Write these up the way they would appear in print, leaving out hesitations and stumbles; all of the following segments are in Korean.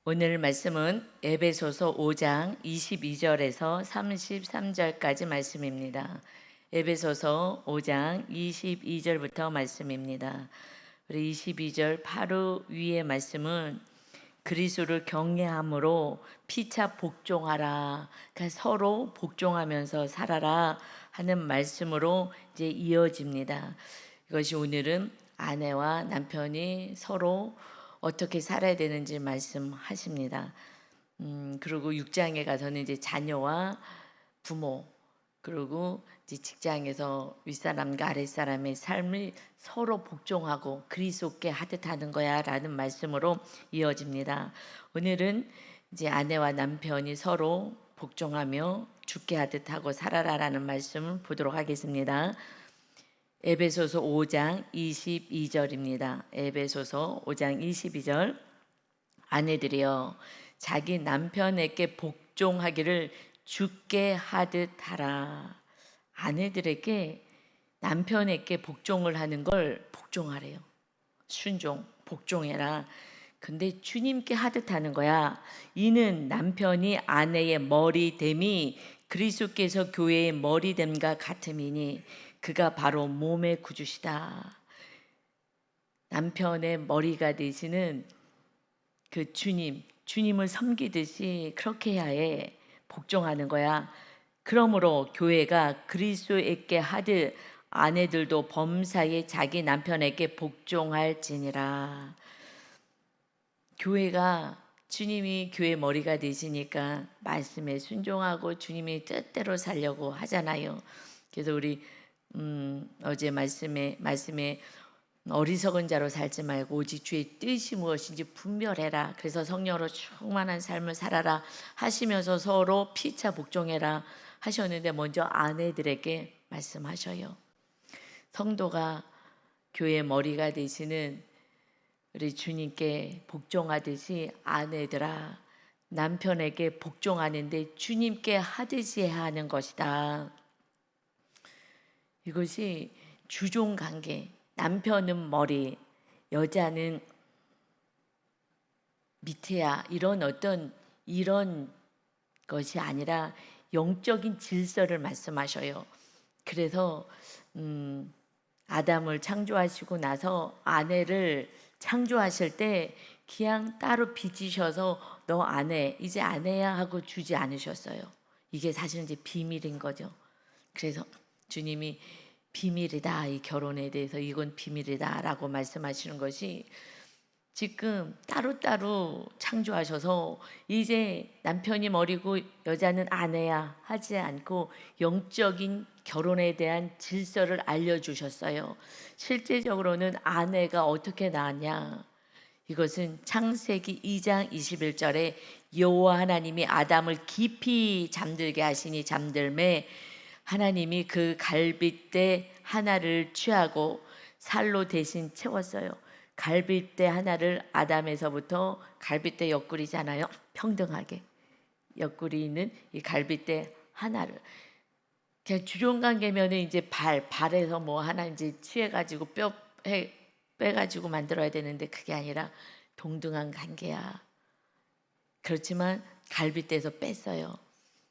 오늘 말씀은 에베소서 5장 22절에서 33절까지 말씀입니다. 에베소서 5장 22절부터 말씀입니다. 우리 22절 바로 위의 말씀은 그리스도를 경외함으로 피차 복종하라. 그러니까 서로 복종하면서 살아라 하는 말씀으로 이제 이어집니다. 이것이 오늘은 아내와 남편이 서로 어떻게 살아야 되는지 말씀하십니다. 그리고 6장에 가서는 이제 자녀와 부모, 그리고 이제 직장에서 윗사람과 아랫사람의 삶을 서로 복종하고 그리스도께 하듯 하는 거야라는 말씀으로 이어집니다. 오늘은 이제 아내와 남편이 서로 복종하며 죽게 하듯 하고 살아라라는 말씀을 보도록 하겠습니다. 에베소서 5장 22절입니다. 에베소서 5장 22절. 아내들이여 자기 남편에게 복종하기를 주께 하듯 하라. 아내들에게 남편에게 복종을 하는 걸 복종하래요. 순종, 복종해라. 근데 주님께 하듯 하는 거야. 이는 남편이 아내의 머리됨이 그리스도께서 교회의 머리됨과 같음이니 그가 바로 몸의 구주시다. 남편의 머리가 되시는 그 주님을 섬기듯이 그렇게 해야 해. 복종하는 거야. 그러므로 교회가 그리스도에게 하듯 아내들도 범사에 자기 남편에게 복종할지니라. 교회가 주님이 교회 머리가 되시니까 말씀에 순종하고 주님이 뜻대로 살려고 하잖아요. 그래서 우리 어제 말씀에 어리석은 자로 살지 말고 오직 주의 뜻이 무엇인지 분별해라. 그래서 성령으로 충만한 삶을 살아라 하시면서 서로 피차 복종해라 하셨는데 먼저 아내들에게 말씀하셔요. 성도가 교회 머리가 되시는 우리 주님께 복종하듯이 아내들아 남편에게 복종하는데 주님께 하듯이 해야 하는 것이다. 이것이 주종 관계. 남편은 머리, 여자는 밑에야. 이런 것이 아니라 영적인 질서를 말씀하셔요. 그래서 아담을 창조하시고 나서 아내를 창조하실 때 그냥 따로 빚으셔서 너 아내, 이제 아내야 하고 주지 않으셨어요. 이게 사실은 이제 비밀인 거죠. 그래서 주님이 비밀이다. 이 결혼에 대해서 이건 비밀이다 라고 말씀하시는 것이 지금 따로따로 창조하셔서 이제 남편이 머리고 여자는 아내야 하지 않고 영적인 결혼에 대한 질서를 알려주셨어요. 실제적으로는 아내가 어떻게 나왔냐. 이것은 창세기 2장 21절에 여호와 하나님이 아담을 깊이 잠들게 하시니 잠들매 하나님이 그 갈빗대 하나를 취하고 살로 대신 채웠어요. 갈빗대 하나를 아담에서부터 갈빗대 옆구리잖아요. 평등하게 옆구리 있는 이 갈빗대 하나를 그냥 주종관계면은 이제 발에서 뭐 하나 이제 취해가지고 빼가지고 만들어야 되는데 그게 아니라 동등한 관계야. 그렇지만 갈빗대에서 뺐어요.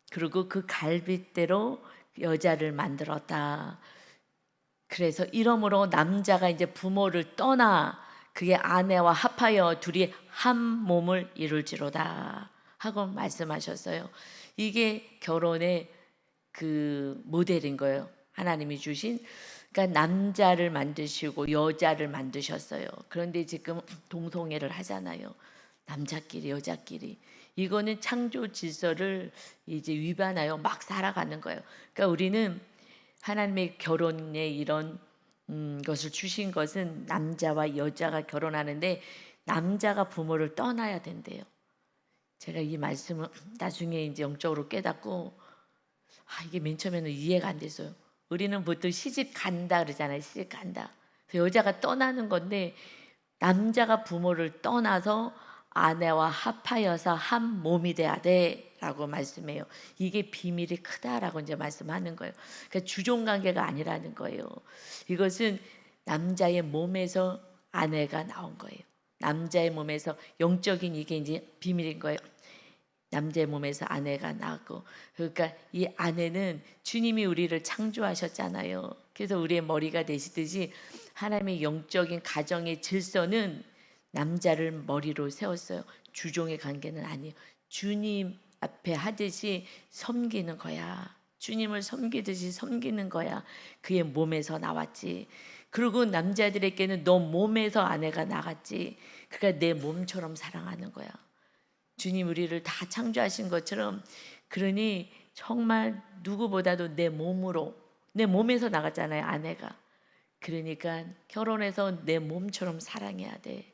그리고 그 갈빗대로 여자를 만들었다. 그래서 이러므로 남자가 이제 부모를 떠나 그게 아내와 합하여 둘이 한 몸을 이룰지로다 하고 말씀하셨어요. 이게 결혼의 그 모델인 거예요. 하나님이 주신. 그러니까 남자를 만드시고 여자를 만드셨어요. 그런데 지금 동성애를 하잖아요. 남자끼리 여자끼리. 이거는 창조 질서를 이제 위반하여 막 살아가는 거예요. 그러니까 우리는 하나님의 결혼에 이런 것을 주신 것은 남자와 여자가 결혼하는데 남자가 부모를 떠나야 된대요. 제가 이 말씀을 나중에 이제 영적으로 깨닫고 이게 맨 처음에는 이해가 안 됐어요. 우리는 보통 시집 간다 그러잖아요. 시집 간다. 그래서 여자가 떠나는 건데 남자가 부모를 떠나서 아내와 합하여서 한 몸이 돼야 돼라고 말씀해요. 이게 비밀이 크다라고 이제 말씀하는 거예요. 그러니까 주종 관계가 아니라는 거예요. 이것은 남자의 몸에서 아내가 나온 거예요. 남자의 몸에서 영적인 이게 이제 비밀인 거예요. 남자의 몸에서 아내가 나고, 그러니까 이 아내는 주님이 우리를 창조하셨잖아요. 그래서 우리의 머리가 되시듯이 하나님의 영적인 가정의 질서는 남자를 머리로 세웠어요. 주종의 관계는 아니에요. 주님 앞에 하듯이 섬기는 거야. 주님을 섬기듯이 섬기는 거야. 그의 몸에서 나왔지. 그리고 남자들에게는 너 몸에서 아내가 나갔지. 그러니까 내 몸처럼 사랑하는 거야. 주님 우리를 다 창조하신 것처럼, 그러니 정말 누구보다도 내 몸으로, 내 몸에서 나갔잖아요, 아내가. 그러니까 결혼해서 내 몸처럼 사랑해야 돼.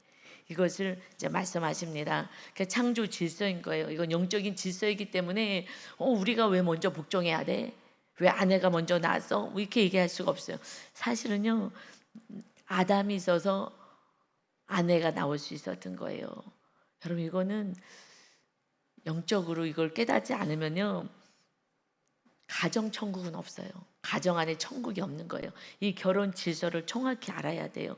이것을 이제 말씀하십니다. 그러니까 창조 질서인 거예요. 이건 영적인 질서이기 때문에 우리가 왜 먼저 복종해야 돼? 왜 아내가 먼저 나왔어? 이렇게 얘기할 수가 없어요. 사실은요, 아담이 있어서 아내가 나올 수 있었던 거예요. 여러분, 이거는 영적으로 이걸 깨닫지 않으면요, 가정 천국은 없어요. 가정 안에 천국이 없는 거예요. 이 결혼 질서를 정확히 알아야 돼요.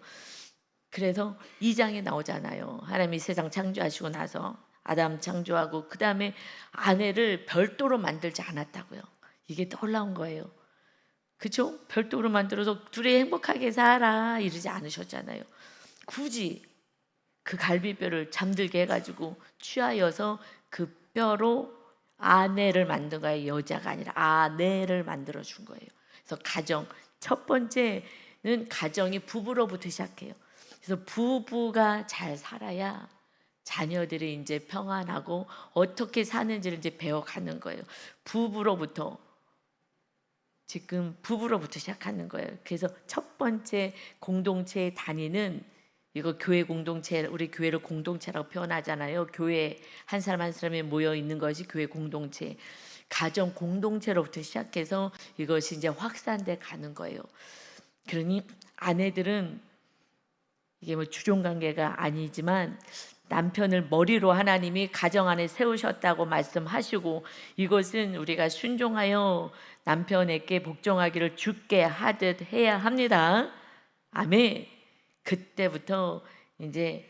그래서 2장에 나오잖아요. 하나님이 세상 창조하시고 나서 아담 창조하고 그 다음에 아내를 별도로 만들지 않았다고요. 이게 놀라운 거예요. 그렇죠? 별도로 만들어서 둘이 행복하게 살아 이러지 않으셨잖아요. 굳이 그 갈비뼈를 잠들게 해가지고 취하여서 그 뼈로 아내를 만든 거예요. 여자가 아니라 아내를 만들어 준 거예요. 그래서 가정, 첫 번째는 가정이 부부로부터 시작해요. 그래서 부부가 잘 살아야 자녀들이 이제 평안하고 어떻게 사는지를 이제 배워가는 거예요. 부부로부터, 지금 부부로부터 시작하는 거예요. 그래서 첫 번째 공동체의 단위는, 이거 교회 공동체, 우리 교회를 공동체라고 표현하잖아요. 교회 한 사람 한 사람이 모여 있는 것이 교회 공동체. 가정 공동체로부터 시작해서 이것이 이제 확산돼 가는 거예요. 그러니 아내들은, 이게 뭐 주종 관계가 아니지만 남편을 머리로 하나님이 가정 안에 세우셨다고 말씀하시고, 이것은 우리가 순종하여 남편에게 복종하기를 주께 하듯 해야 합니다. 아멘. 그때부터 이제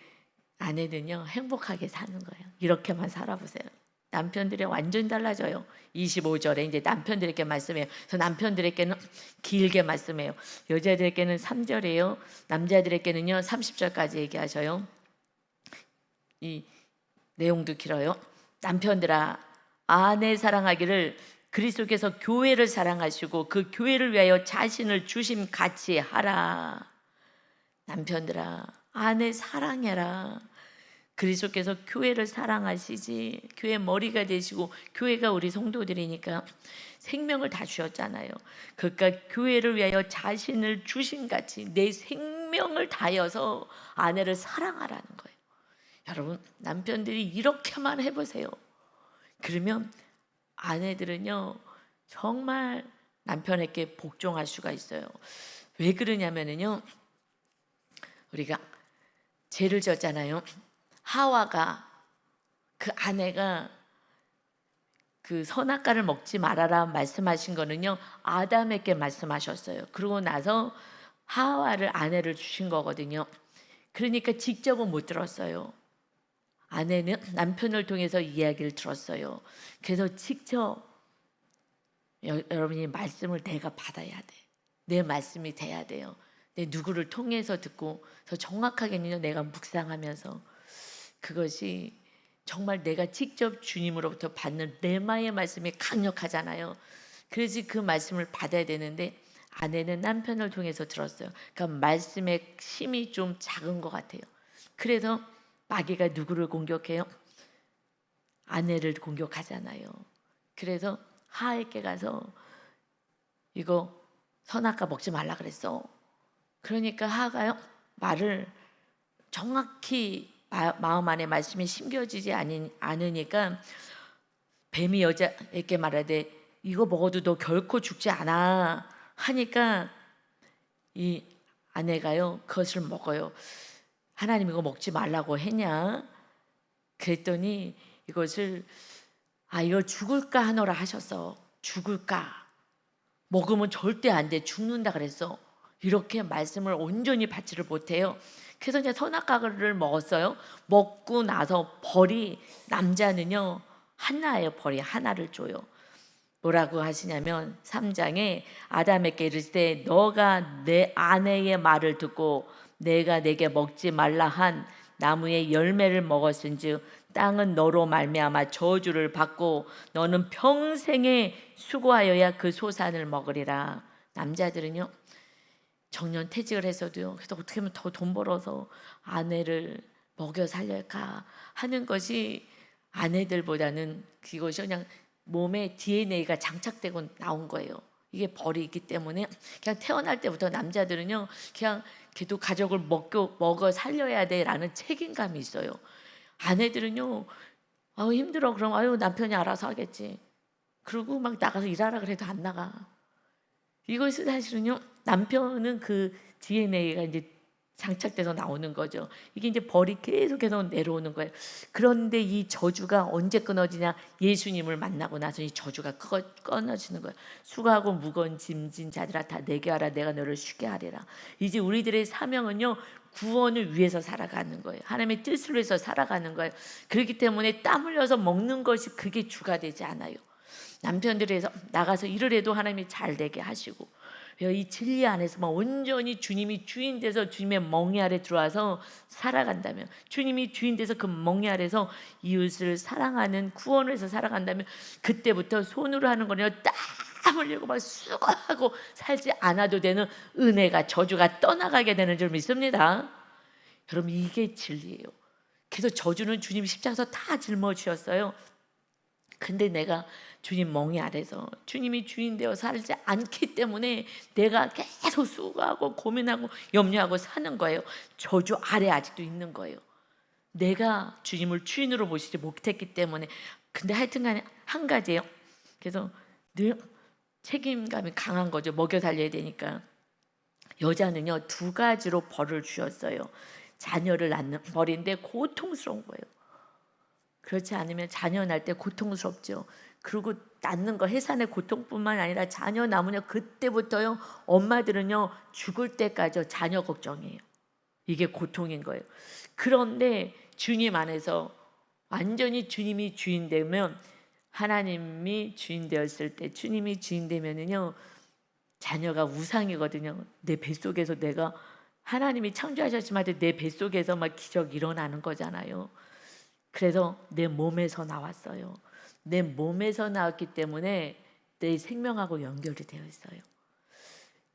아내는요, 행복하게 사는 거예요. 이렇게만 살아보세요. 남편들이 완전히 달라져요. 25절에 이제 남편들에게 말씀해요. 그래서 남편들에게는 길게 말씀해요. 여자들에게는 3절이에요. 남자들에게는요 30절까지 얘기하셔요. 이 내용도 길어요. 남편들아, 아내 사랑하기를 그리스도께서 교회를 사랑하시고 그 교회를 위하여 자신을 주심같이 하라. 남편들아, 아내 사랑해라. 그리스도께서 교회를 사랑하시지, 교회 머리가 되시고 교회가 우리 성도들이니까 생명을 다 주셨잖아요. 그러니까 교회를 위하여 자신을 주심같이 내 생명을 다해서 아내를 사랑하라는 거예요. 여러분, 남편들이 이렇게만 해보세요. 그러면 아내들은요 정말 남편에게 복종할 수가 있어요. 왜 그러냐면요, 우리가 죄를 졌잖아요. 하와가, 그 아내가 그 선악과를 먹지 말아라 말씀하신 거는요 아담에게 말씀하셨어요. 그러고 나서 하와를, 아내를 주신 거거든요. 그러니까 직접은 못 들었어요. 아내는 남편을 통해서 이야기를 들었어요. 그래서 직접 여러분이 말씀을 내가 받아야 돼. 내 말씀이 돼야 돼요. 내 누구를 통해서 듣고 더 정확하게는요 내가 묵상하면서, 그것이 정말 내가 직접 주님으로부터 받는 레마의 말씀이 강력하잖아요. 그래서 그 말씀을 받아야 되는데 아내는 남편을 통해서 들었어요. 그러니까 말씀의 힘이 좀 작은 것 같아요. 그래서 마귀가 누구를 공격해요? 아내를 공격하잖아요. 그래서 하에게 가서 이거 선악과 먹지 말라 그랬어. 그러니까 하가요 말을 정확히 마음 안에 말씀이 심겨지지 않으니까 뱀이 여자에게 말하되 이거 먹어도 너 결코 죽지 않아 하니까 이 아내가요 그것을 먹어요. 하나님 이거 먹지 말라고 했냐? 그랬더니 이것을 이거 죽을까 하노라 하셨어. 죽을까? 먹으면 절대 안 돼. 죽는다 그랬어. 이렇게 말씀을 온전히 받지를 못해요. 그래서 이제 선악과를 먹었어요. 먹고 나서 벌이, 남자는요 하나예요. 벌이 하나를 줘요. 뭐라고 하시냐면 3장에 아담에게 이르시되 너가 내 아내의 말을 듣고 내가 내게 먹지 말라 한 나무의 열매를 먹었은즉 땅은 너로 말미암아 저주를 받고 너는 평생에 수고하여야 그 소산을 먹으리라. 남자들은요 정년 퇴직을 해서도요 그래서 어떻게 하면 더 돈 벌어서 아내를 먹여 살릴까 하는 것이, 아내들보다는 그것이 그냥 몸에 DNA가 장착되고 나온 거예요. 이게 벌이 있기 때문에 그냥 태어날 때부터 남자들은요 그냥 걔도 가족을 먹어 살려야 돼라는 책임감이 있어요. 아내들은요 아우 힘들어 그럼 아유 남편이 알아서 하겠지. 그리고 막 나가서 일하라 그래도 안 나가. 이것이 사실은요 남편은 그 DNA가 이제 장착돼서 나오는 거죠. 이게 이제 벌이 계속해서 내려오는 거예요. 그런데 이 저주가 언제 끊어지냐? 예수님을 만나고 나서 이 저주가 끊어지는 거예요. 수고하고 무거운 짐진 자들아 다 내게 와라 내가 너를 쉬게 하리라. 이제 우리들의 사명은요 구원을 위해서 살아가는 거예요. 하나님의 뜻을 위해서 살아가는 거예요. 그렇기 때문에 땀 흘려서 먹는 것이 그게 주가 되지 않아요. 남편들이 나가서 일을 해도 하나님이 잘 되게 하시고 이 진리 안에서만 온전히 주님이 주인 돼서 주님의 멍에 아래 들어와서 살아간다면, 주님이 주인 돼서 그 멍에 아래서 이웃을 사랑하는 구원을 해서 살아간다면 그때부터 손으로 하는 거는요 땀 흘리고 막 수고하고 살지 않아도 되는 은혜가, 저주가 떠나가게 되는 줄 믿습니다. 여러분 이게 진리예요. 그래서 저주는 주님 십자가에서 다 짊어지셨어요. 근데 내가 주님 멍에 아래서 주님이 주인 되어 살지 않기 때문에 내가 계속 수고하고 고민하고 염려하고 사는 거예요. 저주 아래 아직도 있는 거예요. 내가 주님을 주인으로 모시지 못했기 때문에. 근데 하여튼간에 한 가지예요. 그래서 늘 책임감이 강한 거죠. 먹여 살려야 되니까. 여자는요 2가지로 벌을 주셨어요. 자녀를 낳는 벌인데 고통스러운 거예요. 그렇지 않으면 자녀 낳을 때 고통스럽죠. 그리고 낳는 거 해산의 고통뿐만 아니라 자녀 낳으면 그때부터요 엄마들은요 죽을 때까지 자녀 걱정이에요. 이게 고통인 거예요. 그런데 주님 안에서 완전히 주님이 주인 되면, 하나님이 주인 되었을 때, 주님이 주인 되면은요 자녀가 우상이거든요. 내 뱃속에서 내가, 하나님이 창조하셨지만 내 뱃속에서 막 기적 일어나는 거잖아요. 그래서 내 몸에서 나왔어요. 내 몸에서 나왔기 때문에 내 생명하고 연결이 되어 있어요.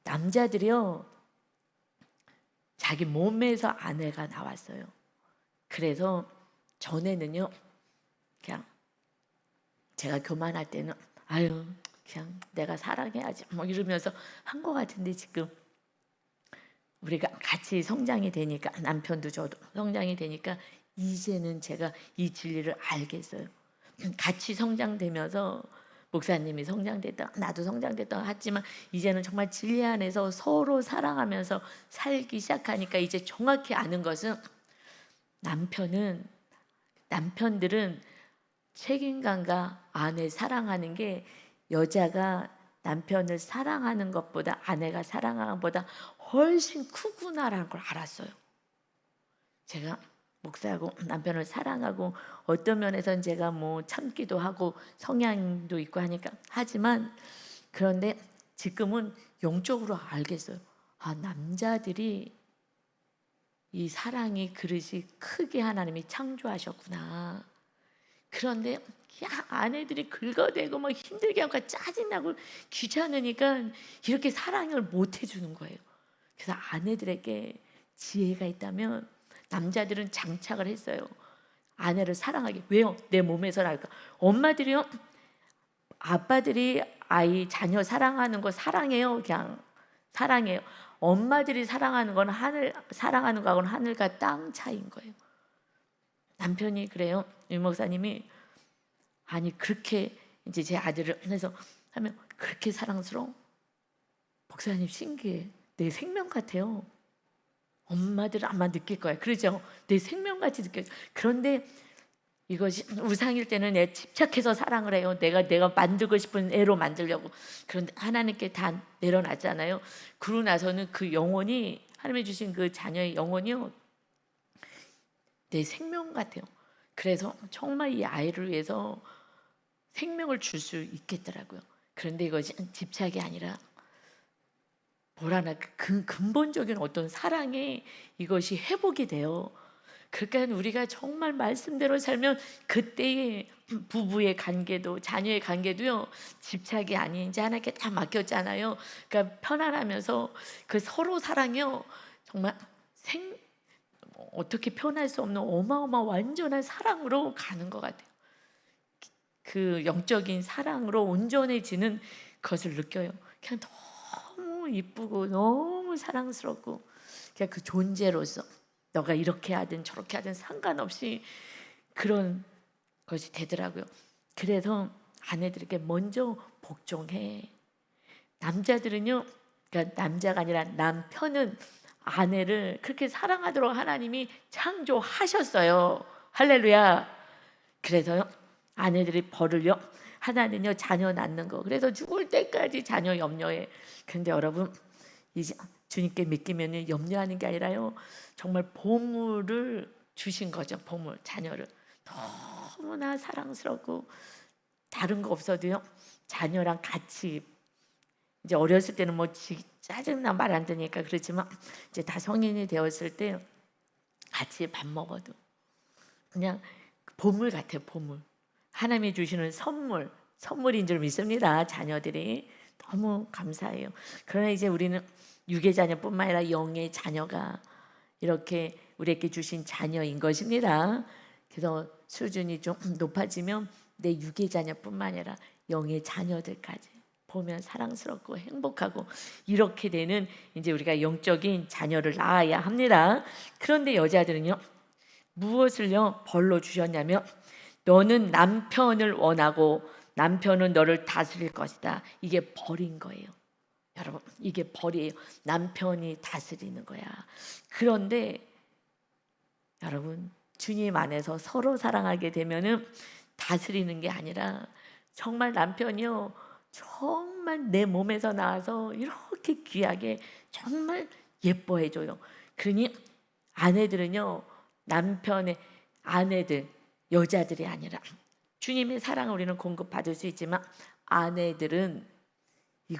남자들이요 자기 몸에서 아내가 나왔어요. 그래서 전에는요 그냥 제가 교만할 때는 아유 그냥 내가 사랑해야지 뭐 이러면서 한 것 같은데, 지금 우리가 같이 성장이 되니까, 남편도 저도 성장이 되니까 이제는 제가 이 진리를 알겠어요. 같이 성장되면서 목사님이 성장됐다, 나도 성장됐다 하지만 이제는 정말 진리 안에서 서로 사랑하면서 살기 시작하니까 이제 정확히 아는 것은, 남편들은 책임감과 아내 사랑하는 게, 여자가 남편을 사랑하는 것보다 아내가 사랑하는 것보다 훨씬 크구나라는 걸 알았어요. 제가 목사하고 남편을 사랑하고 어떤 면에서는 제가 뭐 참기도 하고 성향도 있고 하니까 하지만, 그런데 지금은 영적으로 알겠어요. 아, 남자들이 이 사랑의 그릇이 크게 하나님이 창조하셨구나. 그런데 아내들이 긁어대고 막 힘들게 하고 짜증나고 귀찮으니까 이렇게 사랑을 못 해주는 거예요. 그래서 아내들에게 지혜가 있다면, 남자들은 장착을 했어요. 아내를 사랑하게. 왜요? 내 몸에서 나니까. 엄마들이요, 아빠들이 자녀 사랑하는 거 사랑해요. 그냥 사랑해요. 엄마들이 사랑하는 건 사랑하는 거하고는 하늘과 땅 차이인 거예요. 남편이 그래요. 유 목사님이, 아니 그렇게 이제 제 아들을 해서 하면 그렇게 사랑스러워? 목사님 신기해. 내 생명 같아요. 엄마들은 아마 느낄 거예요. 그러죠? 내 생명같이 느껴요. 그런데 이것이 우상일 때는 애 집착해서 사랑을 해요. 내가 만들고 싶은 애로 만들려고. 그런데 하나님께 다 내려놨잖아요. 그러고 나서는 그 영혼이, 하나님이 주신 그 자녀의 영혼이요 내 생명 같아요. 그래서 정말 이 아이를 위해서 생명을 줄 수 있겠더라고요. 그런데 이것이 집착이 아니라 뭐라나 그 근본적인 어떤 사랑에 이것이 회복이 돼요. 그러니까 우리가 정말 말씀대로 살면 그때의 부부의 관계도 자녀의 관계도요, 집착이 아닌 이제 하나님께 다 맡겼잖아요. 그러니까 편안하면서 그 서로 사랑이요, 정말 어떻게 표현할 수 없는 어마어마 완전한 사랑으로 가는 것 같아요. 그 영적인 사랑으로 온전해지는 것을 느껴요. 그냥 너무 이쁘고 너무 사랑스럽고, 그냥 그 존재로서 너가 이렇게 하든 저렇게 하든 상관없이 그런 것이 되더라고요. 그래서 아내들에게 먼저 복종해. 남자들은요, 그러니까 남자가 아니라 남편은 아내를 그렇게 사랑하도록 하나님이 창조하셨어요. 할렐루야. 그래서요, 아내들이 벌을요, 하나는요 자녀 낳는 거, 그래서 죽을 때까지 자녀 염려해. 근데 여러분, 이제 주님께 맡기면 염려하는 게 아니라요, 정말 보물을 주신 거죠. 보물, 자녀를 너무나 사랑스럽고 다른 거 없어도요, 자녀랑 같이, 이제 어렸을 때는 뭐 짜증나 말 안 듣니까 그렇지만 이제 다 성인이 되었을 때 같이 밥 먹어도 그냥 보물 같아요. 보물, 하나님이 주시는 선물인 줄 믿습니다. 자녀들이 너무 감사해요. 그러나 이제 우리는 육의 자녀뿐만 아니라 영의 자녀가 이렇게 우리에게 주신 자녀인 것입니다. 그래서 수준이 좀 높아지면 내 육의 자녀뿐만 아니라 영의 자녀들까지 보면 사랑스럽고 행복하고 이렇게 되는 이제 우리가 영적인 자녀를 낳아야 합니다. 그런데 여자들은요, 무엇을요 벌로 주셨냐면, 너는 남편을 원하고 남편은 너를 다스릴 것이다. 이게 벌인 거예요. 여러분, 이게 벌이에요. 남편이 다스리는 거야. 그런데 여러분, 주님 안에서 서로 사랑하게 되면은 다스리는 게 아니라 정말 남편이요, 정말 내 몸에서 나와서 이렇게 귀하게 정말 예뻐해 줘요. 그러니 아내들은요, 남편의 아내들, 여자들이 아니라 주님의 사랑을 우리는 공급받을 수 있지만 아내들은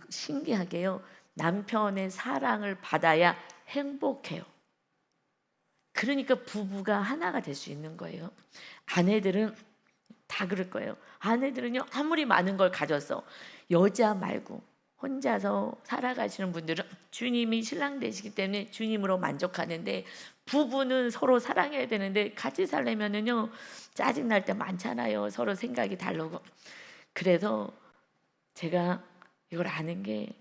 신기하게요, 남편의 사랑을 받아야 행복해요. 그러니까 부부가 하나가 될 수 있는 거예요. 아내들은 다 그럴 거예요. 아내들은요, 아무리 많은 걸 가졌어, 여자 말고 혼자서 살아가시는 분들은 주님이 신랑 되시기 때문에 주님으로 만족하는데, 부부는 서로 사랑해야 되는데 같이 살려면은요, 짜증날 때 많잖아요. 서로 생각이 다르고. 그래서 제가 이걸 아는 게,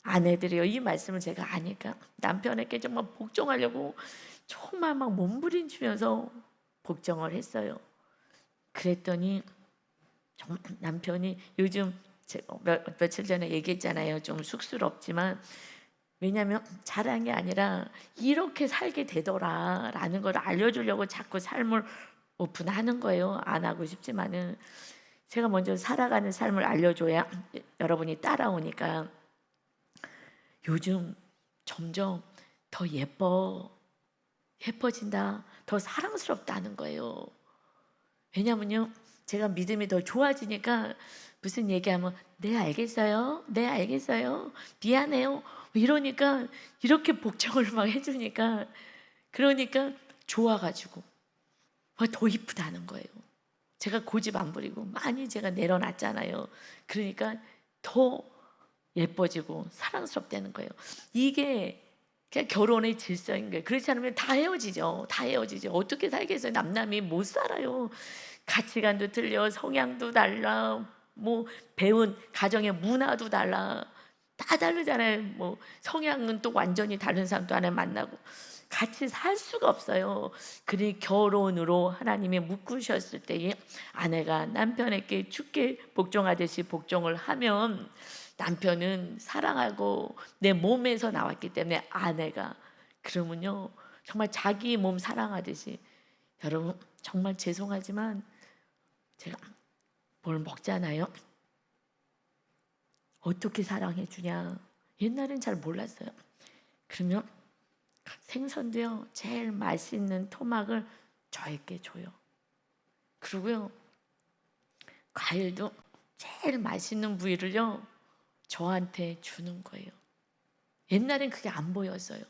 아내들이요, 이 말씀을 제가 아니까 남편에게 정말 복종하려고 정말 막 몸부림치면서 복종을 했어요. 그랬더니 정말 남편이, 요즘 제가 며칠 전에 얘기했잖아요. 좀 쑥스럽지만, 왜냐하면 자랑이 아니라 이렇게 살게 되더라라는 걸 알려주려고 자꾸 삶을 오픈하는 거예요. 안 하고 싶지만은 제가 먼저 살아가는 삶을 알려줘야 여러분이 따라오니까, 요즘 점점 더 예뻐진다, 더 사랑스럽다는 거예요. 왜냐면요, 제가 믿음이 더 좋아지니까 무슨 얘기하면 네 알겠어요, 네 알겠어요, 미안해요 이러니까, 이렇게 복종을 막 해주니까, 그러니까 좋아가지고 더 이쁘다는 거예요. 제가 고집 안 부리고 많이 제가 내려놨잖아요. 그러니까 더 예뻐지고 사랑스럽다는 거예요. 이게 그냥 결혼의 질서인 거예요. 그렇지 않으면 다 헤어지죠. 다 헤어지죠. 어떻게 살겠어요? 남남이 못 살아요. 가치관도 틀려, 성향도 달라, 뭐 배운 가정의 문화도 달라, 다 다르잖아요. 뭐 성향은 또 완전히 다른 사람도 하나 만나고 같이 살 수가 없어요. 그러니 결혼으로 하나님이 묶으셨을 때에 아내가 남편에게 죽게 복종하듯이 복종을 하면, 남편은 사랑하고 내 몸에서 나왔기 때문에 아내가, 그러면요 정말 자기 몸 사랑하듯이, 여러분 정말 죄송하지만 제가 뭘 먹잖아요. 어떻게 사랑해 주냐, 옛날엔 잘 몰랐어요. 그러면 생선도요, 제일 맛있는 토막을 저에게 줘요. 그리고요, 과일도 제일 맛있는 부위를요 저한테 주는 거예요. 옛날엔 그게 안 보였어요.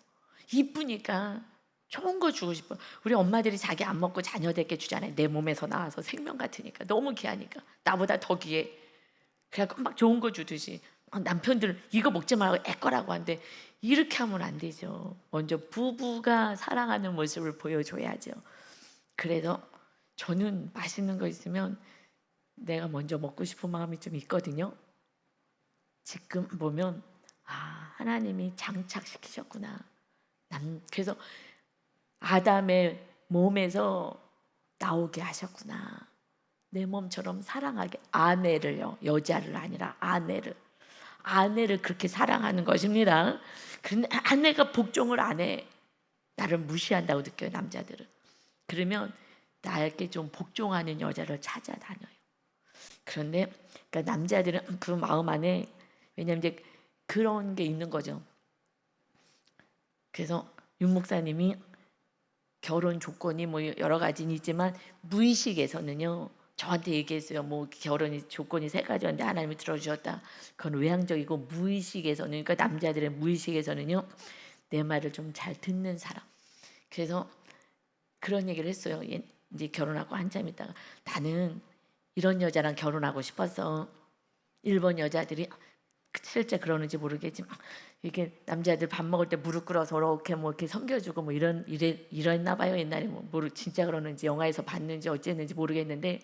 이쁘니까 좋은 거 주고 싶어. 우리 엄마들이 자기 안 먹고 자녀들께 주잖아요. 내 몸에서 나와서 생명 같으니까, 너무 귀하니까, 나보다 더 귀해. 그래갖고 막 좋은 거 주듯이 남편들은 이거 먹지 말고 애 거라고 하는데, 이렇게 하면 안 되죠. 먼저 부부가 사랑하는 모습을 보여줘야죠. 그래서 저는 맛있는 거 있으면 내가 먼저 먹고 싶은 마음이 좀 있거든요. 지금 보면 하나님이 장착시키셨구나. 그래서 아담의 몸에서 나오게 하셨구나. 내 몸처럼 사랑하게, 아내를요, 여자를 아니라 아내를 그렇게 사랑하는 것입니다. 그런데 아내가 복종을 안 해. 나를 무시한다고 느껴요, 남자들은. 그러면 나에게 좀 복종하는 여자를 찾아다녀요. 그런데 그러니까 남자들은 그 마음 안에, 왜냐하면 이제 그런 게 있는 거죠. 그래서 윤 목사님이 결혼 조건이 뭐 여러 가지는 있지만 무의식에서는요 저한테 얘기했어요. 뭐 결혼이 조건이 3가지였는데 하나님이 들어주셨다. 그건 외향적이고, 무의식에서는, 그러니까 남자들의 무의식에서는요 내 말을 좀 잘 듣는 사람. 그래서 그런 얘기를 했어요. 이제 결혼하고 한참 있다가, 나는 이런 여자랑 결혼하고 싶었어. 일본 여자들이 실제 그러는지 모르겠지만 이게 남자들 밥 먹을 때 무릎 꿇어서 이렇게 뭐 이렇게 섬겨주고 뭐 이랬나 봐요. 옛날에 뭐 진짜 그러는지 영화에서 봤는지 어쨌는지 모르겠는데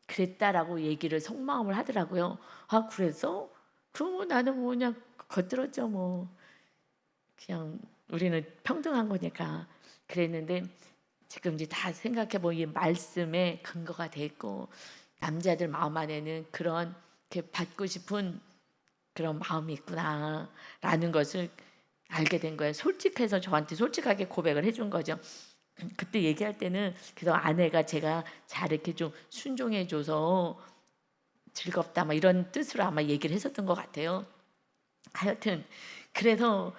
그랬다라고 얘기를 속마음을 하더라고요. 그래서 그러면 나는 뭐 그냥 겉들었죠. 뭐 그냥 우리는 평등한 거니까 그랬는데, 지금 이제 다 생각해 보면 이 말씀에 근거가 돼 있고, 남자들 마음 안에는 그런 이렇게 받고 싶은 그런 마음이 있구나라는 것을 알게 된 거예요. 솔직해서 저한테 솔직하게 고백을 해준 거죠. 그때 얘기할 때는 그래서 아내가 제가 잘 이렇게 좀 순종해줘서 즐겁다 막 이런 뜻으로 아마 얘기를 했었던 것 같아요. 하여튼 그래서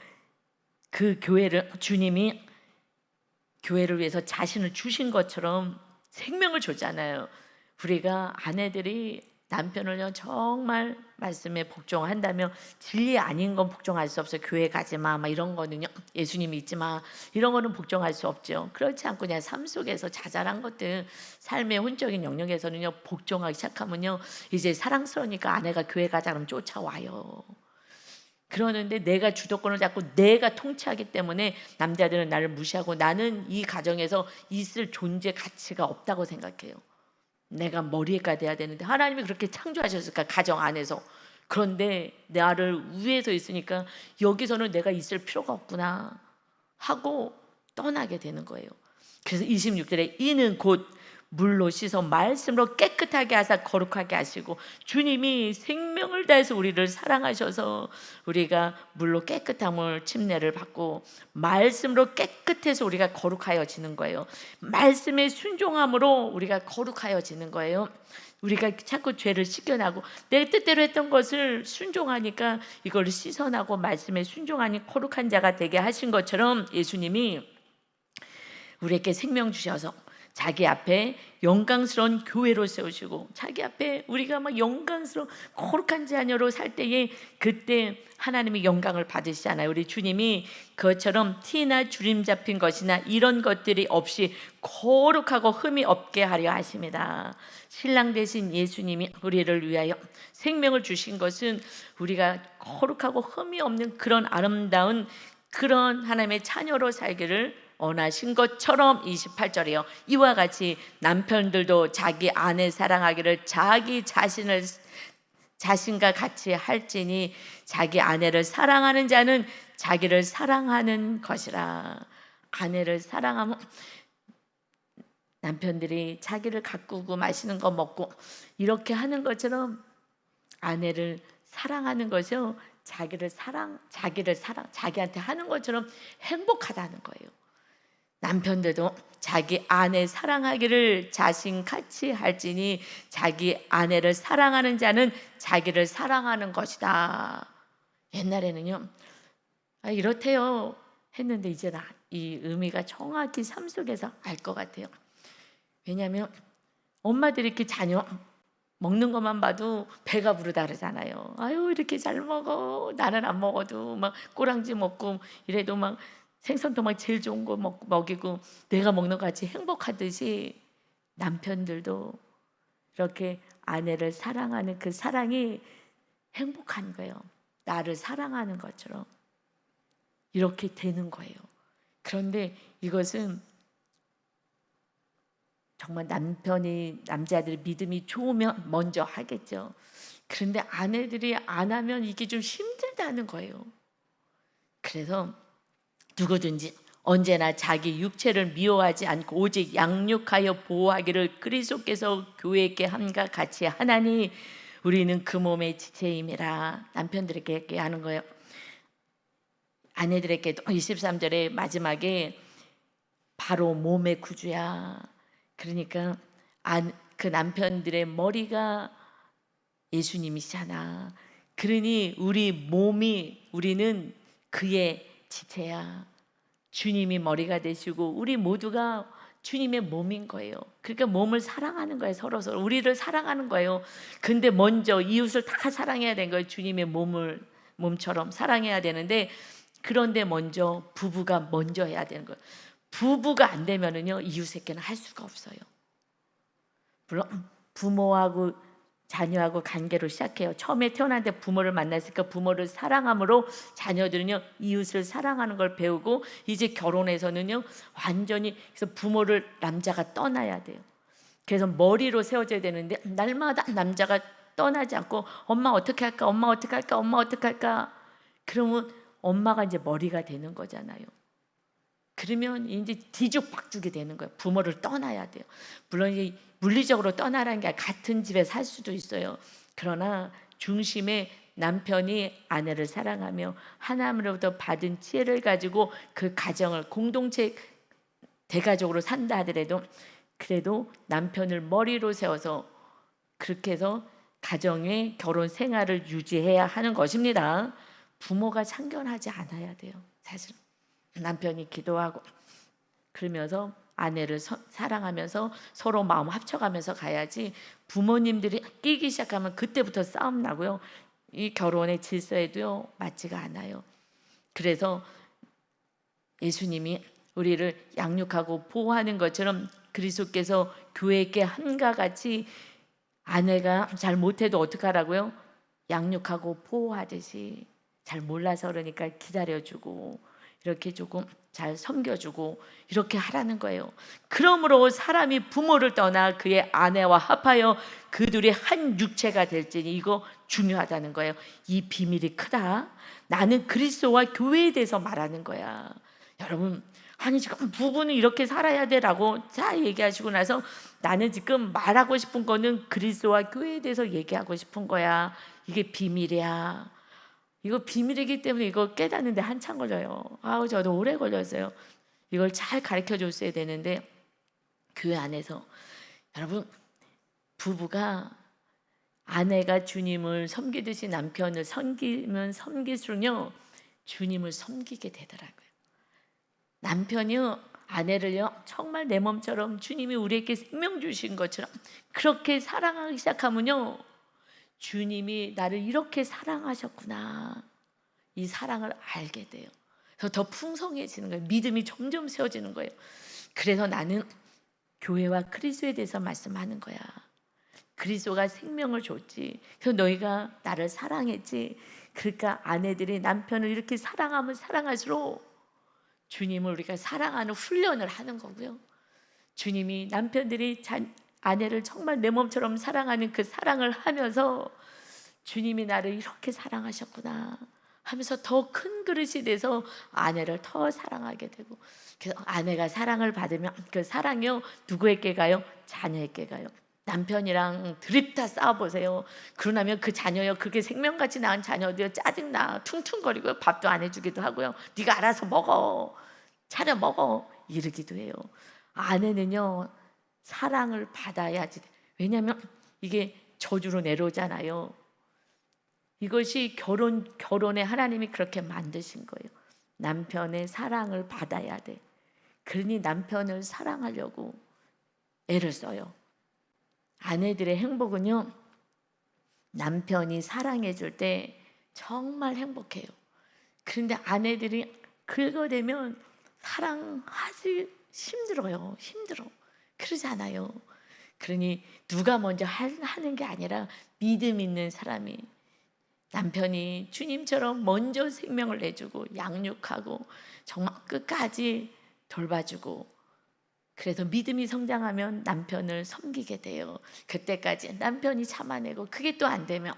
그 교회를, 주님이 교회를 위해서 자신을 주신 것처럼 생명을 줬잖아요. 우리가 아내들이 남편을요 정말 말씀에 복종한다면, 진리 아닌 건 복종할 수 없어요. 교회 가지 마, 막 이런 거는요, 예수님이 있지 마, 이런 거는 복종할 수 없죠. 그렇지 않고 그냥 삶 속에서 자잘한 것들, 삶의 혼적인 영역에서는요 복종하기 시작하면요 이제 사랑스러우니까 아내가 교회 가자 그러면 쫓아와요. 그러는데 내가 주도권을 잡고 내가 통치하기 때문에 남자들은 나를 무시하고, 나는 이 가정에서 있을 존재 가치가 없다고 생각해요. 내가 머리가 돼야 되는데, 하나님이 그렇게 창조하셨을까, 가정 안에서. 그런데 나를 위에서 있으니까 여기서는 내가 있을 필요가 없구나 하고 떠나게 되는 거예요. 그래서 26절에 이는 곧 물로 씻어 말씀으로 깨끗하게 하사 거룩하게 하시고, 주님이 생명을 다해서 우리를 사랑하셔서 우리가 물로 깨끗함을 침례를 받고 말씀으로 깨끗해서 우리가 거룩하여지는 거예요. 말씀의 순종함으로 우리가 거룩하여지는 거예요. 우리가 자꾸 죄를 씻겨나고 내 뜻대로 했던 것을 순종하니까 이걸 씻어나고 말씀에 순종하니 거룩한 자가 되게 하신 것처럼, 예수님이 우리에게 생명 주셔서 자기 앞에 영광스러운 교회로 세우시고, 자기 앞에 우리가 막 영광스러운 거룩한 자녀로 살 때에 그때 하나님이 영광을 받으시잖아요. 우리 주님이 그것처럼 티나 주림 잡힌 것이나 이런 것들이 없이 거룩하고 흠이 없게 하려 하십니다. 신랑 되신 예수님이 우리를 위하여 생명을 주신 것은 우리가 거룩하고 흠이 없는 그런 아름다운 그런 하나님의 자녀로 살기를 원하신 것처럼, 28절이요, 이와 같이 남편들도 자기 아내 사랑하기를 자기 자신과 같이 할지니 자기 아내를 사랑하는 자는 자기를 사랑하는 것이라. 아내를 사랑하면 남편들이 자기를 가꾸고 맛있는 거 먹고 이렇게 하는 것처럼 아내를 사랑하는 것이요, 자기한테 하는 것처럼 행복하다는 거예요. 남편들도 자기 아내 사랑하기를 자신같이 할지니 자기 아내를 사랑하는 자는 자기를 사랑하는 것이다. 옛날에는요 이렇대요 했는데, 이제는 이 의미가 정확히 삶 속에서 알 것 같아요. 왜냐하면 엄마들이 이렇게 자녀 먹는 것만 봐도 배가 부르다 그러잖아요. 아유 이렇게 잘 먹어. 나는 안 먹어도 막 꼬랑지 먹고 이래도 막 생선도 막 제일 좋은 거 먹이고 내가 먹는 거 같이 행복하듯이 남편들도 이렇게 아내를 사랑하는 그 사랑이 행복한 거예요. 나를 사랑하는 것처럼 이렇게 되는 거예요. 그런데 이것은 정말 남자들이 믿음이 좋으면 먼저 하겠죠. 그런데 아내들이 안 하면 이게 좀 힘들다는 거예요. 그래서 누구든지 언제나 자기 육체를 미워하지 않고 오직 양육하여 보호하기를 그리스도께서 교회에게 함과 같이 하나니 우리는 그 몸의 지체임이라. 남편들에게 얘기하는 거예요. 아내들에게도 23절의 마지막에 바로 몸의 구주야. 그러니까 그 남편들의 머리가 예수님이시잖아. 그러니 우리는 그의 지체야. 주님이 머리가 되시고 우리 모두가 주님의 몸인 거예요. 그러니까 몸을 사랑하는 거예요. 서로 우리를 사랑하는 거예요. 근데 먼저 이웃을 다 사랑해야 되는 거예요. 주님의 몸처럼 사랑해야 되는데, 그런데 먼저 부부가 먼저 해야 되는 거예요. 부부가 안 되면은요 이웃에게는 할 수가 없어요. 물론 부모하고 자녀하고 관계로 시작해요. 처음에 태어났는데 부모를 만났으니까 부모를 사랑함으로 자녀들은요 이웃을 사랑하는 걸 배우고, 이제 결혼해서는요 완전히 그래서 부모를 남자가 떠나야 돼요. 그래서 머리로 세워져야 되는데 날마다 남자가 떠나지 않고 엄마 어떻게 할까, 엄마 어떻게 할까, 엄마 어떻게 할까. 그러면 엄마가 이제 머리가 되는 거잖아요. 그러면 이제 뒤죽박죽이 되는 거예요. 부모를 떠나야 돼요. 물론 이제 물리적으로 떠나라는 게 같은 집에 살 수도 있어요. 그러나 중심에 남편이 아내를 사랑하며 하나님으로부터 받은 지혜를 가지고 그 가정을 공동체 대가족으로 산다 하더라도 그래도 남편을 머리로 세워서 그렇게 해서 가정의 결혼 생활을 유지해야 하는 것입니다. 부모가 참견하지 않아야 돼요. 사실 남편이 기도하고 그러면서 아내를 사랑하면서 서로 마음 합쳐가면서 가야지, 부모님들이 끼기 시작하면 그때부터 싸움 나고요. 이 결혼의 질서에도요 맞지가 않아요. 그래서 예수님이 우리를 양육하고 보호하는 것처럼 그리스도께서 교회에게 함과 같이 아내가 잘 못해도 어떡하라고요? 양육하고 보호하듯이, 잘 몰라서 그러니까 기다려주고 이렇게 조금 잘 섬겨주고 이렇게 하라는 거예요. 그러므로 사람이 부모를 떠나 그의 아내와 합하여 그들이 한 육체가 될지니, 이거 중요하다는 거예요. 이 비밀이 크다. 나는 그리스도와 교회에 대해서 말하는 거야. 여러분, 아니 지금 부부는 이렇게 살아야 돼라고 다 얘기하시고 나서 나는 지금 말하고 싶은 거는 그리스도와 교회에 대해서 얘기하고 싶은 거야. 이게 비밀이야. 이거 비밀이기 때문에 이거 깨닫는데 한참 걸려요. 아우 저도 오래 걸렸어요. 이걸 잘 가르쳐 줬어야 되는데, 교회 안에서 여러분, 부부가 아내가 주님을 섬기듯이 남편을 섬기면 섬길수록요 주님을 섬기게 되더라고요. 남편이요 아내를요 정말 내 몸처럼 주님이 우리에게 생명 주신 것처럼 그렇게 사랑하기 시작하면요 주님이 나를 이렇게 사랑하셨구나, 이 사랑을 알게 돼요. 그래서 더 풍성해지는 거예요. 믿음이 점점 세워지는 거예요. 그래서 나는 교회와 그리스도에 대해서 말씀하는 거야. 그리스도가 생명을 줬지. 그래서 너희가 나를 사랑했지. 그러니까 아내들이 남편을 이렇게 사랑하면 사랑할수록 주님을 우리가 사랑하는 훈련을 하는 거고요. 주님이 남편들이 아내를 정말 내 몸처럼 사랑하는 그 사랑을 하면서 주님이 나를 이렇게 사랑하셨구나 하면서 더 큰 그릇이 돼서 아내를 더 사랑하게 되고, 그래서 아내가 사랑을 받으면 그 사랑이요 누구에게 가요? 자녀에게 가요. 남편이랑 드립다 싸워보세요. 그러나면 그 자녀요 그게 생명같이 낳은 자녀도요 짜증나 퉁퉁거리고 밥도 안 해주기도 하고요. 네가 알아서 먹어, 차려 먹어 이러기도 해요. 아내는요 사랑을 받아야지. 왜냐하면 이게 저주로 내려오잖아요. 이것이 결혼에 하나님이 그렇게 만드신 거예요. 남편의 사랑을 받아야 돼. 그러니 남편을 사랑하려고 애를 써요. 아내들의 행복은요, 남편이 사랑해 줄 때 정말 행복해요. 그런데 아내들이 긁어대면 사랑하기 힘들어요. 힘들어. 그러지 않아요. 그러니 누가 먼저 하는 게 아니라 믿음 있는 사람이, 남편이 주님처럼 먼저 생명을 내주고 양육하고 정말 끝까지 돌봐주고, 그래서 믿음이 성장하면 남편을 섬기게 돼요. 그때까지 남편이 참아내고, 그게 또 안 되면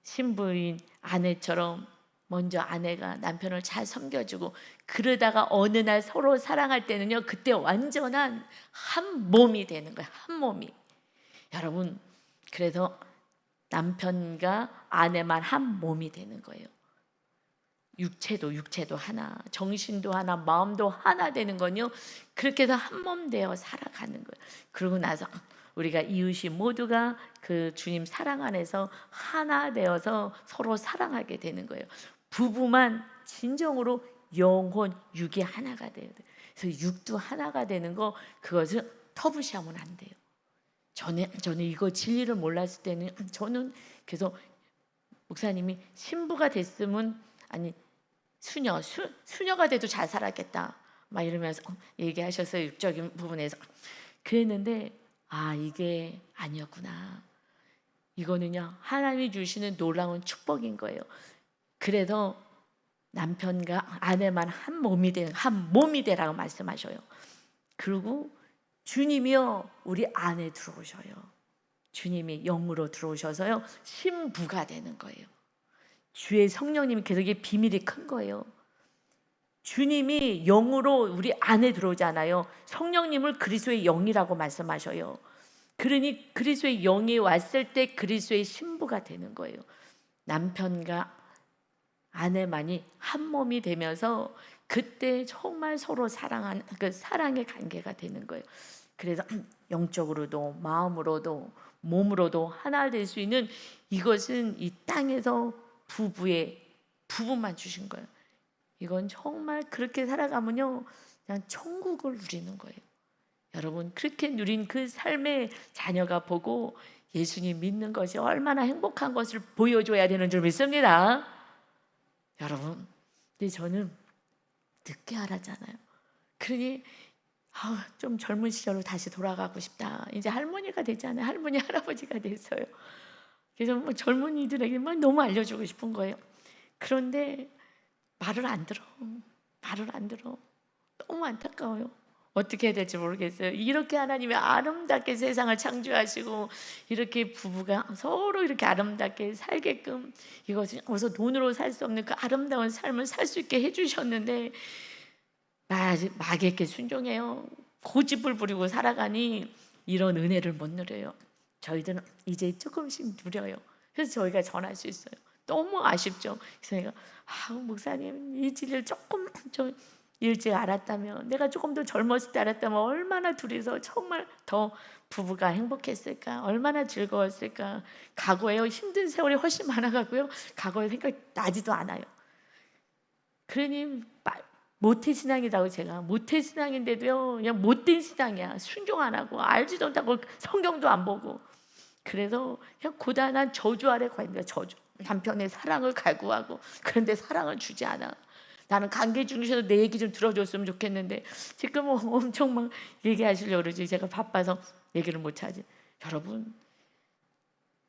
신부인 아내처럼 먼저 아내가 남편을 잘 섬겨주고, 그러다가 어느 날 서로 사랑할 때는요, 그때 완전한 한 몸이 되는 거예요. 한 몸이. 여러분, 그래서 남편과 아내만 한 몸이 되는 거예요. 육체도 하나, 정신도 하나, 마음도 하나 되는 건요, 그렇게 해서 한 몸 되어 살아가는 거예요. 그러고 나서 우리가 이웃이 모두가 그 주님 사랑 안에서 하나 되어서 서로 사랑하게 되는 거예요. 부부만 진정으로 영혼, 육이 하나가 돼야 돼요. 그래서 육도 하나가 되는 거, 그것을 터부시하면 안 돼요. 저는 이거 진리를 몰랐을 때는, 저는 그래서 목사님이 신부가 됐으면, 아니 수녀가 돼도 잘 살았겠다 막 이러면서 얘기하셨어요. 육적인 부분에서. 그랬는데 이게 아니었구나. 이거는요, 하나님이 주시는 놀라운 축복인 거예요. 그래서 남편과 아내만 한 몸이 되라고 말씀하셔요. 그리고 주님이요, 우리 안에 들어오셔요. 주님이 영으로 들어오셔서요, 신부가 되는 거예요. 주의 성령님이 계속, 이게 비밀이 큰 거예요. 주님이 영으로 우리 안에 들어오잖아요. 성령님을 그리스도의 영이라고 말씀하셔요. 그러니 그리스도의 영이 왔을 때 그리스도의 신부가 되는 거예요. 남편과 아내만이 한 몸이 되면서 그때 정말 서로 사랑하는 그 사랑의 관계가 되는 거예요. 그래서 영적으로도 마음으로도 몸으로도 하나 될 수 있는, 이것은 이 땅에서 부부만 주신 거예요. 이건 정말 그렇게 살아가면요, 그냥 천국을 누리는 거예요. 여러분, 그렇게 누린 그 삶의 자녀가 보고 예수님 믿는 것이 얼마나 행복한 것을 보여줘야 되는 줄 믿습니다. 여러분, 근데 저는 늦게 알았잖아요. 그러니 좀 젊은 시절로 다시 돌아가고 싶다. 이제 할머니가 됐잖아요. 할머니, 할아버지가 됐어요. 그래서 젊은이들에게만 너무 알려주고 싶은 거예요. 그런데 말을 안 들어. 너무 안타까워요. 어떻게 해야 될지 모르겠어요. 이렇게 하나님이 아름답게 세상을 창조하시고, 이렇게 부부가 서로 이렇게 아름답게 살게끔, 이것은 어서 돈으로 살 수 없는 그 아름다운 삶을 살 수 있게 해주셨는데, 마귀에게 순종해요. 고집을 부리고 살아가니 이런 은혜를 못 누려요. 저희들은 이제 조금씩 누려요. 그래서 저희가 전할 수 있어요. 너무 아쉽죠. 그래서 내가 목사님, 이 진리를 조금 좀 일찍 알았다면, 내가 조금 더 젊었을 때 알았다면 얼마나 둘이서 정말 더 부부가 행복했을까, 얼마나 즐거웠을까. 과거에 힘든 세월이 훨씬 많아가고요, 과거에 생각 나지도 않아요. 그러니 모태 신앙이라고, 제가 모태 신앙인데도요, 그냥 못된 신앙이야. 순종 안 하고 알지도 못하고 성경도 안 보고. 그래서 그냥 고단한 저주 아래 가 있는 거야. 저주. 남편의 사랑을 갈구하고, 그런데 사랑을 주지 않아. 나는 관계 중에서도 내 얘기 좀 들어줬으면 좋겠는데 지금은 엄청 막 얘기하시려고 그러지. 제가 바빠서 얘기를 못하지. 여러분,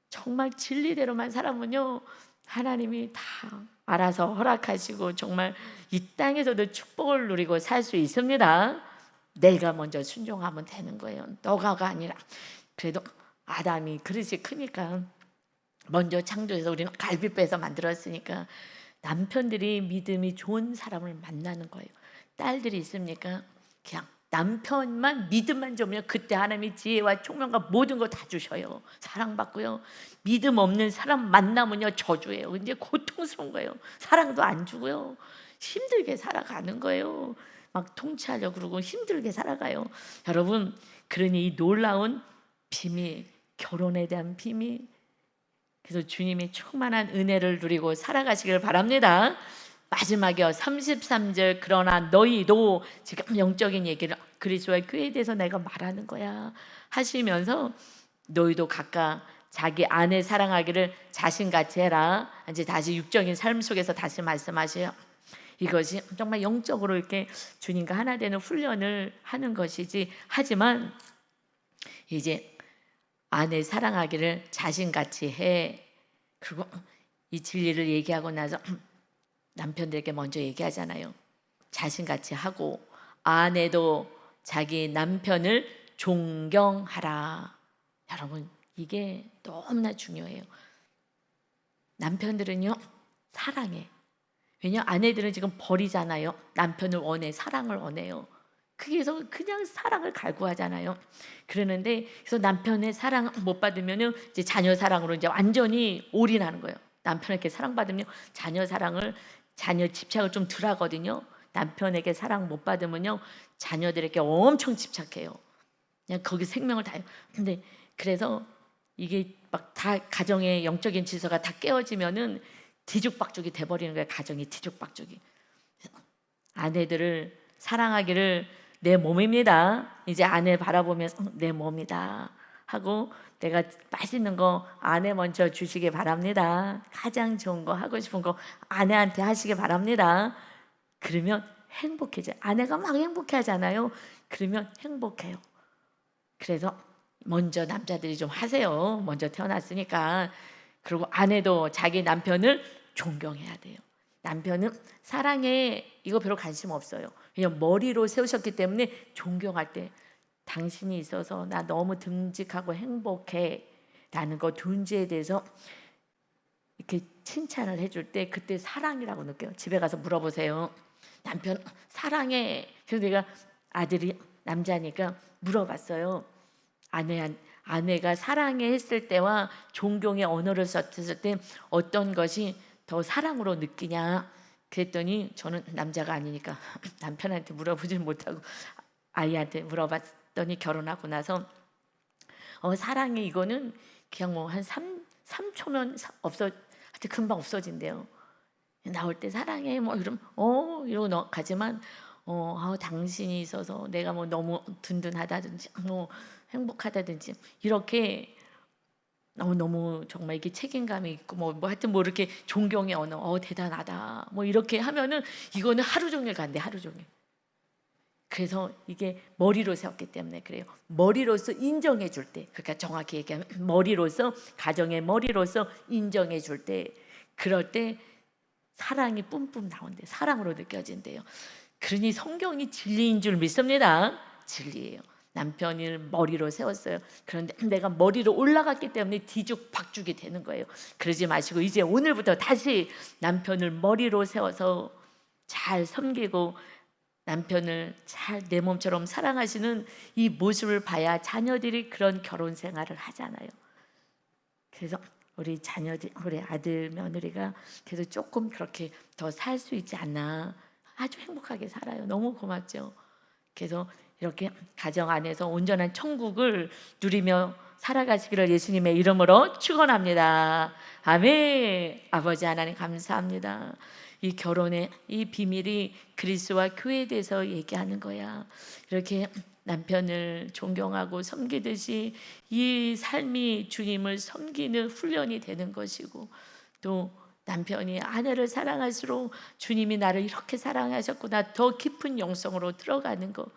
정말 진리대로만 살아면요, 하나님이 다 알아서 허락하시고 정말 이 땅에서도 축복을 누리고 살 수 있습니다. 내가 먼저 순종하면 되는 거예요. 너가가 아니라. 그래도 아담이 그릇이 크니까 먼저 창조해서 우리는 갈비뼈에서 만들었으니까 남편들이 믿음이 좋은 사람을 만나는 거예요. 딸들이 있습니까? 그냥 남편만 믿음만 주면 그때 하나님이 지혜와 총명과 모든 거 다 주셔요. 사랑받고요. 믿음 없는 사람 만나면요, 저주예요. 이제 고통스러운 거예요. 사랑도 안 주고요, 힘들게 살아가는 거예요. 막 통치하려고 그러고 힘들게 살아가요. 여러분, 그러니 이 놀라운 비밀, 결혼에 대한 비밀, 그래서 주님의 충만한 은혜를 누리고 살아가시길 바랍니다. 마지막에 33절 그러나 너희도 지금 영적인 얘기를 그리스도의 교회에 대해서 내가 말하는 거야 하시면서 너희도 각각 자기 아내 사랑하기를 자신같이 해라. 이제 다시 육적인 삶 속에서 다시 말씀하셔요. 이것이 정말 영적으로 이렇게 주님과 하나 되는 훈련을 하는 것이지. 하지만 이제 아내 사랑하기를 자신같이 해. 그리고 이 진리를 얘기하고 나서 남편들에게 먼저 얘기하잖아요. 자신같이 하고 아내도 자기 남편을 존경하라. 여러분 이게 너무나 중요해요. 남편들은요 사랑해. 왜냐 아내들은 지금 버리잖아요. 남편을 원해, 사랑을 원해요. 그래서 그냥 사랑을 갈구하잖아요. 그러는데 그래서 남편의 사랑 못 받으면은 이제 자녀 사랑으로 이제 완전히 올인하는 거예요. 남편에게 사랑받으면 자녀 집착을 좀 덜하거든요. 남편에게 사랑 못 받으면요 자녀들에게 엄청 집착해요. 그냥 거기 생명을 다해요. 근데 그래서 이게 막 다 가정의 영적인 질서가 다 깨어지면은 뒤죽박죽이 돼버리는 거예요. 가정이 뒤죽박죽이. 아내들을 사랑하기를 내 몸입니다. 이제 아내 바라보면서 내 몸이다 하고 내가 맛있는 거 아내 먼저 주시기 바랍니다. 가장 좋은 거 하고 싶은 거 아내한테 하시기 바랍니다. 그러면 행복해져요. 아내가 막 행복해하잖아요. 그러면 행복해요. 그래서 먼저 남자들이 좀 하세요. 먼저 태어났으니까. 그리고 아내도 자기 남편을 존경해야 돼요. 남편은 사랑에 이거 별로 관심 없어요. 그냥 머리로 세우셨기 때문에 존경할 때 당신이 있어서 나 너무 듬직하고 행복해 라는 거 둔지에 대해서 이렇게 칭찬을 해줄 때 그때 사랑이라고 느껴요. 집에 가서 물어보세요. 남편 사랑해. 그래서 내가 아들이 남자니까 물어봤어요. 아내가 사랑해 했을 때와 존경의 언어를 썼을 때 어떤 것이 더 사랑으로 느끼냐 그랬더니 저는 남자가 아니니까 남편한테 물어보지 못하고 아이한테 물어봤더니 결혼하고 나서 사랑해 이거는 그냥 뭐 한 3초면 하여튼 금방 없어진대요. 나올 때 사랑해 뭐 이러면 이러고 가지만 당신이 있어서 내가 뭐 너무 든든하다든지 뭐 행복하다든지 이렇게 너무 정말 이게 책임감이 있고 뭐 하여튼 뭐 이렇게 존경의 언어 대단하다 뭐 이렇게 하면은 이거는 하루 종일 간대. 하루 종일. 그래서 이게 머리로 세웠기 때문에 그래요. 머리로서 인정해 줄 때, 그러니까 정확히 얘기하면 머리로서 가정의 머리로서 인정해 줄 때, 그럴 때 사랑이 뿜뿜 나온대. 사랑으로 느껴진대요. 그러니 성경이 진리인 줄 믿습니다. 진리예요. 남편을 머리로 세웠어요. 그런데 내가 머리로 올라갔기 때문에 뒤죽박죽이 되는 거예요. 그러지 마시고 이제 오늘부터 다시 남편을 머리로 세워서 잘 섬기고 남편을 잘 내 몸처럼 사랑하시는 이 모습을 봐야 자녀들이 그런 결혼 생활을 하잖아요. 그래서 우리 자녀들, 우리 아들, 며느리가 그래도 조금 그렇게 더 살 수 있지 않나. 아주 행복하게 살아요. 너무 고맙죠. 그래서 이렇게 가정 안에서 온전한 천국을 누리며 살아가시기를 예수님의 이름으로 축원합니다. 아멘. 아버지 하나님 감사합니다. 이 결혼의 이 비밀이 그리스도와 교회에 대해서 얘기하는 거야. 이렇게 남편을 존경하고 섬기듯이 이 삶이 주님을 섬기는 훈련이 되는 것이고, 또 남편이 아내를 사랑할수록 주님이 나를 이렇게 사랑하셨구나 더 깊은 영성으로 들어가는 것.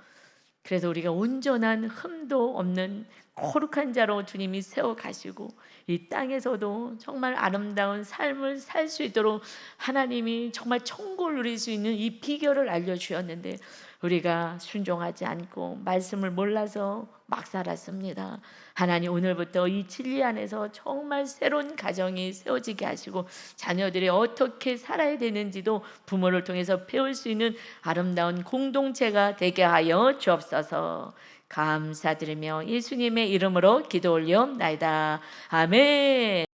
그래서 우리가 온전한 흠도 없는 거룩한 자로 주님이 세워가시고 이 땅에서도 정말 아름다운 삶을 살 수 있도록 하나님이 정말 천국을 누릴 수 있는 이 비결을 알려주셨는데 우리가 순종하지 않고 말씀을 몰라서 막 살았습니다. 하나님 오늘부터 이 진리 안에서 정말 새로운 가정이 세워지게 하시고 자녀들이 어떻게 살아야 되는지도 부모를 통해서 배울 수 있는 아름다운 공동체가 되게 하여 주옵소서. 감사드리며 예수님의 이름으로 기도 올리옵나이다. 아멘.